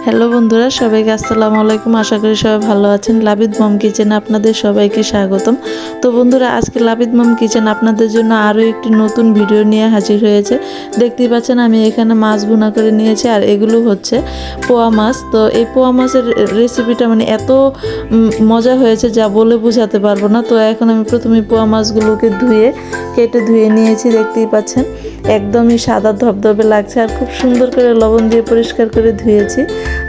Hello বন্ধুরা, সবাইকে আসসালামু আলাইকুম। আশা করি সবাই ভালো আছেন। লাবিদ মম কিচেনে আপনাদের সবাইকে স্বাগতম। তো বন্ধুরা, আজকে লাবিদ মম কিচেন আপনাদের জন্য আরও একটি নতুন ভিডিও নিয়ে হাজির হয়েছে। দেখতেই পাচ্ছেন আমি এখানে মাছ ভুনা করে নিয়েছি, আর এগুলো হচ্ছে পোয়া মাছ। তো এই পোয়া মাছের রেসিপিটা মানে এত মজা হয়েছে যা বলে বোঝাতে পারবো না। তো এখন আমি প্রথমে পোয়া মাছগুলোকে কেটে ধুয়ে নিয়েছি। দেখতেই পাচ্ছেন একদমই সাদা ধবধবে লাগছে, আর খুব সুন্দর করে লবণ দিয়ে পরিষ্কার করে ধুয়েছি।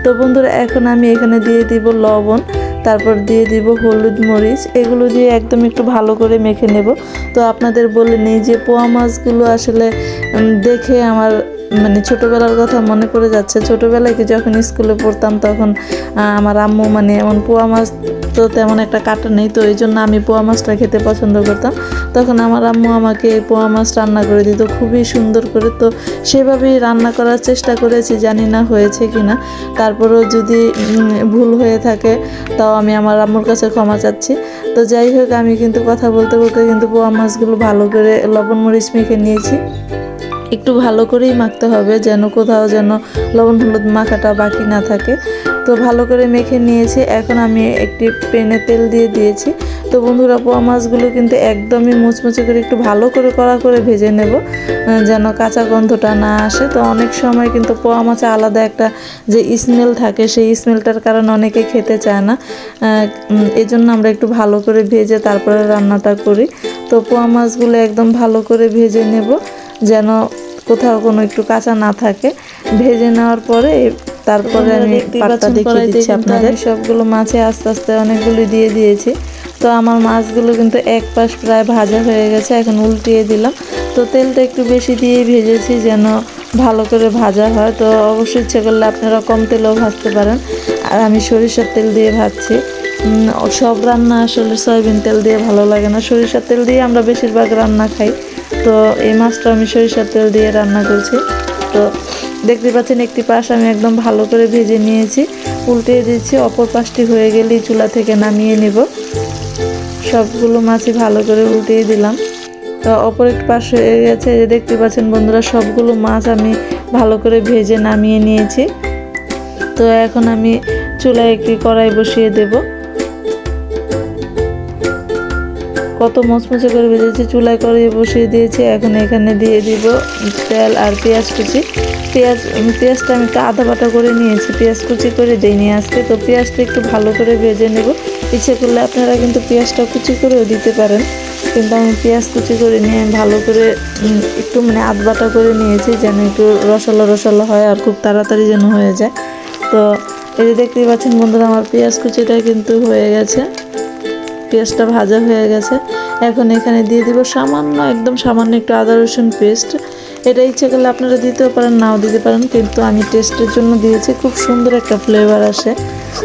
তো বন্ধুরা, এখন আমি এখানে দিয়ে দিব লবণ, তারপর দিয়ে দিব হলুদ মরিচ, এগুলো দিয়ে একদম একটু ভালো করে মেখে নেব। তো আপনাদের বলে নেই যে পোয়া মাছগুলো আসলে দেখে আমার মানে ছোটোবেলার কথা মনে পড়ে যাচ্ছে। ছোটোবেলায় কি যখন স্কুলে পড়তাম তখন আমার আম্মু মানে এমন পোয়া মাছ তো তেমন একটা কাটা নেই, তো এই জন্য আমি পোয়া মাছটা খেতে পছন্দ করতাম। তখন আমার আম্মু আমাকে এই পোয়া মাছ রান্না করে দিত খুবই সুন্দর করে। তো সেভাবেই রান্না করার চেষ্টা করেছি, জানি না হয়েছে কি না। তারপরেও যদি ভুল হয়ে থাকে তাও আমি আমার আম্মুর কাছে ক্ষমা চাচ্ছি। তো যাই হোক, আমি কিন্তু কথা বলতে বলতে কিন্তু পোয়া মাছগুলো ভালো করে লবণ মরিচ মেখে নিয়েছি। একটু ভালো করেই মাখতে হবে, যেন কোথাও যেন লবণ হলুদ মাখাটা বাকি না থাকে। তো ভালো করে মেখে নিয়েছি। এখন আমি একটি প্যানে তেল দিয়ে দিয়েছি। তো বন্ধুরা, পোয়া মাছগুলো কিন্তু একদমই মুচমুচে করে একটু ভালো করে কড়া করে ভেজে নেব, যেন কাঁচা গন্ধটা না আসে। তো অনেক সময় কিন্তু পোয়া মাছে আলাদা একটা যে স্মেল থাকে, সেই স্মেলটার কারণে অনেকে খেতে চায় না। এই জন্য আমরা একটু ভালো করে ভেজে তারপরে রান্নাটা করি। তো পোয়া মাছগুলো একদম ভালো করে ভেজে নেব, যেন কোথাও কোনো একটু কাঁচা না থাকে। ভেজে নেওয়ার পরে তারপরে আমি পাটটা দেখিয়ে দিচ্ছি আপনাদের। সবগুলো মাছে আস্তে আস্তে অনেকগুলো দিয়ে দিয়েছি। তো আমার মাছগুলো কিন্তু এক পাশ প্রায় ভাজা হয়ে গেছে, এখন উল্টিয়ে দিলাম। তো তেলটা একটু বেশি দিয়ে ভেজেছি যেন ভালো করে ভাজা হয়। তো অবশ্যই ইচ্ছে করলে আপনারা কম তেলেও ভাজতে পারেন, আর আমি সরিষার তেল দিয়ে ভাজছি। সব রান্না আসলে সয়াবিন তেল দিয়ে ভালো লাগে না, সরিষার তেল দিয়ে আমরা বেশিরভাগ রান্না খাই। তো এই মাছটা আমি সরিষার তেল দিয়ে রান্না করছি। তো দেখতে পাচ্ছেন একটি পাশ আমি একদম ভালো করে ভেজে নিয়েছি, উল্টিয়ে দিচ্ছি। অপর পাশটি হয়ে গেলেই চুলা থেকে নামিয়ে নেব। সবগুলো মাছই ভালো করে উল্টিয়ে দিলাম। তো অপর একটি পাশ হয়ে গেছে, যে দেখতে পাচ্ছেন বন্ধুরা, সবগুলো মাছ আমি ভালো করে ভেজে নামিয়ে নিয়েছি। তো এখন আমি চুলায় একটি কড়াই বসিয়ে দেব। কত মচমচে করে ভেজেছি, চুলায় কড়াই বসিয়ে দিয়েছি। এখন এখানে দিয়ে দিব তেল আর পেঁয়াজ কুচি। পেঁয়াজটা আমি একটু আদা বাটা করে নিয়েছি, পেঁয়াজ কুচি করে দিইনি আজকে। তো পেঁয়াজটা একটু ভালো করে ভেজে নেব। ইচ্ছে করলে আপনারা কিন্তু পেঁয়াজটা কুচি করেও দিতে পারেন, কিন্তু আমি পেঁয়াজ কুচি করে নিয়ে ভালো করে একটু মানে আধ বাটা করে নিয়েছি, যেন একটু রসালো রসালো হয় আর খুব তাড়াতাড়ি যেন হয়ে যায়। তো এই যে দেখতেই পাচ্ছেন বন্ধুরা, আমার পেঁয়াজ কুচিটা কিন্তু হয়ে গেছে, পেঁয়াজটা ভাজা হয়ে গেছে। এখন এখানে দিয়ে দিব সামান্য, একদম সামান্য একটু আদা রসুন পেস্ট। এটা ইচ্ছে করলে আপনারা দিতেও পারেন, নাও দিতে পারেন, কিন্তু আমি টেস্টের জন্য দিয়েছি, খুব সুন্দর একটা ফ্লেভার আসে।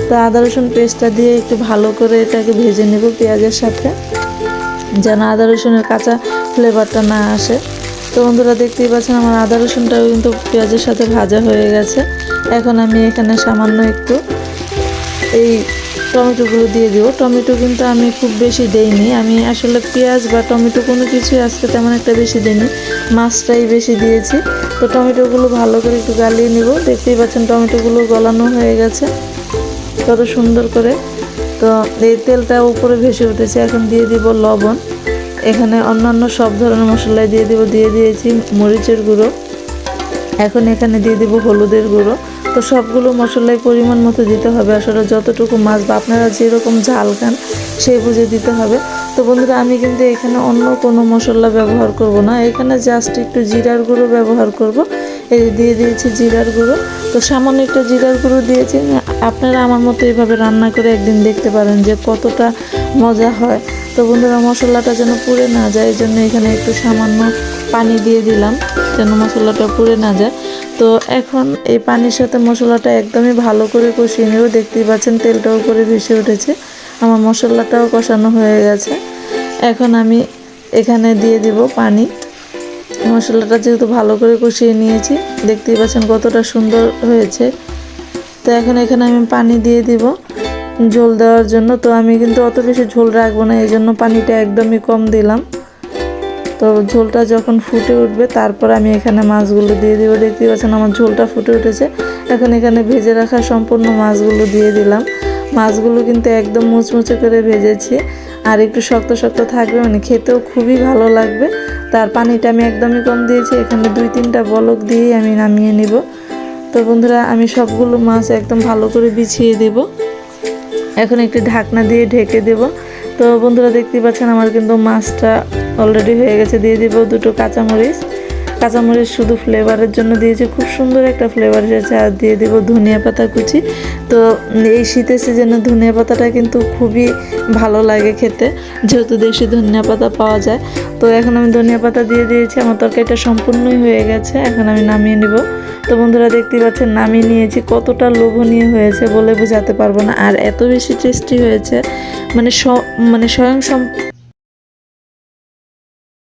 তো আদা রসুন পেস্টটা দিয়ে একটু ভালো করে এটাকে ভেজে নেব পেঁয়াজের সাথে, যেন আদা রসুনের কাঁচা ফ্লেভারটা না আসে। তো বন্ধুরা, দেখতেই পাচ্ছেন আমার আদা রসুনটাও কিন্তু পেঁয়াজের সাথে ভাজা হয়ে গেছে। এখন আমি এখানে সামান্য একটু এই টমেটোগুলো দিয়ে দিব। টমেটো কিন্তু আমি খুব বেশি দেইনি, আমি আসলে পেঁয়াজ বা টমেটো কোনো কিছুই আজকে তেমন একটা বেশি দিইনি, মাছটাই বেশি দিয়েছি। তো টমেটোগুলো ভালো করে একটু গালিয়ে নিব। দেখতেই পাচ্ছেন টমেটোগুলো গলানো হয়ে গেছে কত সুন্দর করে। তো এই তেলটা উপরে ভেসে উঠেছে। এখন দিয়ে দিব লবণ। এখানে অন্যান্য সব ধরনের মশলাই দিয়ে দিয়েছি মরিচের গুঁড়ো। এখন এখানে দিয়ে দিব হলুদের গুঁড়ো। তো সবগুলো মশলাই পরিমাণ মতো দিতে হবে, আসলে যতটুকু মাছ বা আপনারা যেরকম ঝাল খান সেই বুঝে দিতে হবে। তো বন্ধুরা, আমি কিন্তু এখানে অন্য কোনো মশলা ব্যবহার করব না, এখানে জাস্ট একটু জিরার গুঁড়ো ব্যবহার করব। এই দিয়ে দিয়েছি জিরার গুঁড়ো। তো সামান্য একটু জিরার গুঁড়ো দিয়েছি। আপনারা আমার মতো এইভাবে রান্না করে একদিন দেখতে পারেন যে কতটা মজা হয়। তো বন্ধুরা, মশলাটা যেন পুড়ে না যায়, এই জন্য এখানে একটু সামান্য পানি দিয়ে দিলাম, যেন মশলাটা পুড়ে না যায়। তো এখন এই পানির সাথে মশলাটা একদমই ভালো করে কষিয়ে নেব। দেখতেই পাচ্ছেন তেলটাও উপরে ভেসে উঠেছে, আমার মশলাটাও কষানো হয়ে গেছে। এখন আমি এখানে দিয়ে দিব পানি। মশলাটা যেহেতু ভালো করে কষিয়ে নিয়েছি, দেখতেই পাচ্ছেন কতটা সুন্দর হয়েছে। তো এখন এখানে আমি পানি দিয়ে দিব ঝোল দেওয়ার জন্য। তো আমি কিন্তু অত বেশি ঝোল রাখবো না, এই জন্য পানিটা একদমই কম দিলাম। তো ঝোলটা যখন ফুটে উঠবে তারপর আমি এখানে মাছগুলো দিয়ে দেবো। দেখতে পাচ্ছেন আমার ঝোলটা ফুটে উঠেছে। এখন এখানে ভেজে রাখা সম্পূর্ণ মাছগুলো দিয়ে দিলাম। মাছগুলো কিন্তু একদম মুচমুচে করে ভেজেছি, আর একটু শক্ত শক্ত থাকবে, মানে খেতেও খুবই ভালো লাগবে। তার পানিটা আমি একদমই কম দিয়েছি, এখানে 2-3টা বলক দিয়েই আমি নামিয়ে নিব। তো বন্ধুরা আমি সবগুলো মাছ একদম ভালো করে বিছিয়ে দেব। এখন একটি ঢাকনা দিয়ে ঢেকে দেব। তো বন্ধুরা দেখতে পাচ্ছেন আমার কিন্তু মাছটা অলরেডি হয়ে গেছে। দিয়ে দিব 2টো কাঁচামরিচ শুধু ফ্লেভারের জন্য দিয়েছি, খুব সুন্দর একটা ফ্লেভার এসেছে। আর দিয়ে দিব ধনিয়া পাতা কুচি। তো এই শীতের সিজনে ধনিয়া পাতাটা কিন্তু খুবই ভালো লাগে খেতে, যেহেতু দেশি ধনিয়া পাতা পাওয়া যায়। তো এখন আমি ধনিয়া পাতা দিয়ে দিয়েছি, আমার তরকারিটা সম্পূর্ণই হয়ে গেছে। এখন আমি নামিয়ে নিব। তো বন্ধুরা দেখতে পাচ্ছেন নামিয়ে নিয়েছি, কতটা লোভনীয় হয়েছে বলে বোঝাতে পারবো না, আর এত বেশি টেস্টি হয়েছে, মানে স্বয়ং